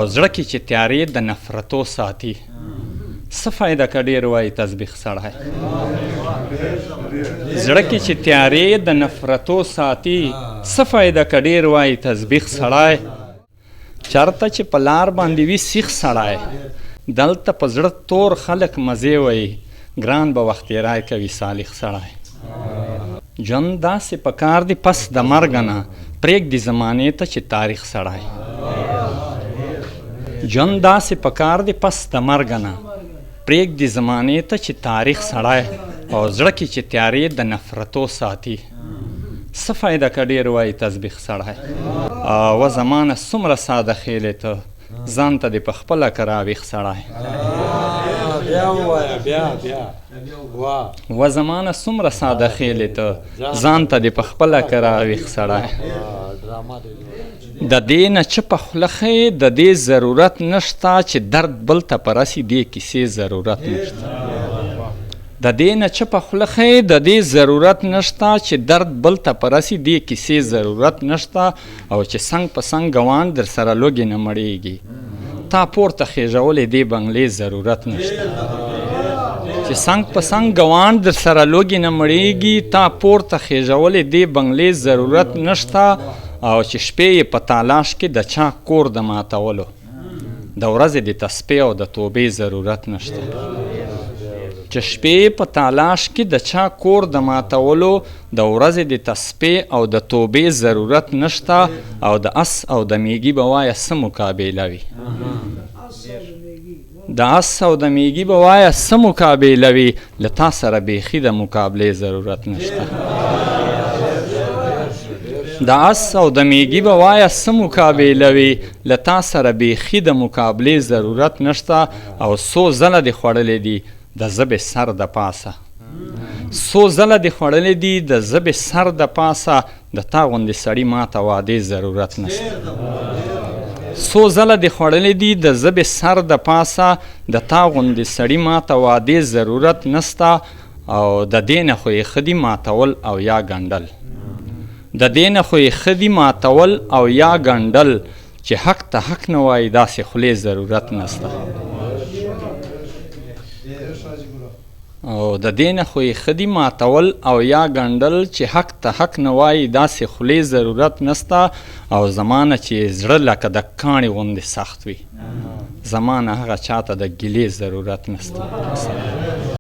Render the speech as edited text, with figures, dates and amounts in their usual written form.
زړه کې چې تیارې د نفرتو ساتي څه فایده که ډېر وایي تسبیح سړی زړه کې چې تیارې د نفرتو ساتي څه فایده که ډېر وایي تسبیح سړی چرته چې په لار باندې وي سیخ سړی دلته په زړه تور خلک مزې وایي ګران به وخت تېری کوي صالح سړی ژوند داسې په کار دی پس د مرګ نه پرېږدي زمانې ته چې تاریخ سړی ژوند داسې په کار دی پس د مرګ نه پرېږدي زمانې ته چې تاریخ سړی او زړه کې چې تیارې د نفرتو ساتي څه فایده که ډېر وایي تسبیح سړی و زمانه څومره ساده خیلې ته ځان ته دې په خپله که راویښ سړی و زمانه څومره ساده خیلې ته ځان ته دې په خپله که راویښ سړی د دې نه چپه خوله ښیې د دې ضرورت نشته چې درد بل ته په رسي دې کیسې ضرورت نشته د دې نه چپه خوله ښیې د دې ضرورت نشته چې درد بل ته په رسي دې کیسې ضرورت نشته او چې څنګ په څنګ ګوان در سره لوږې نه مړېږي تا پورته خېژولې دې بنګلې ضرورت نشته چې څنګ په څنګ ګوان در سره لوږې نه مړېږي تا پورته خېژولې دې بنګلې ضرورت نشته او چې شپې یې په تالاش کې د چا کور د ماتولو د ورځې د تسبیح او د توبې ضرورت نشته چې شپې په تالاش کې د چا کور د ماتولو د ورځې د تسبیح او د توبې ضرورت نشته او د اس او د میږي به وایه څه مقابله وي د اس او د میږي به وایه څه مقابله وي له تا سره بیخي د مقابلې ضرورت نشته د اس او د میږي به وایه څه مقابله وي له تا سره بیخي د مقابلې ضرورت نشته او څو ځله دې خوړلی دي د ژبې سر د پاسه څو ځله دې خوړلی دي د ژبې سر د پاسه د تا غوندې سړي ما ته وعدې ضرورت نشته څو ځله دې خوړلی دي د ژبې سر د پاسه د تا غوندې سړي ما ته وعدې ضرورت نشته او د دې نه خو یې ښه دي ماتول او یا ګنډل د دې نه خو یې ښه دي ماتول او یا ګنډل چې حق ته حق نه وایي داسې خولې ضرورت نشته او د دې نه خو یې ښه دي ماتول او یا ګنډل چې حق ته حق نه وایي داسې خولې ضرورت نشته او زمانه چې زړه لکه د کاڼي غوندې سخت وي زمانه هغه چاته د ګیلې ضرورت نشته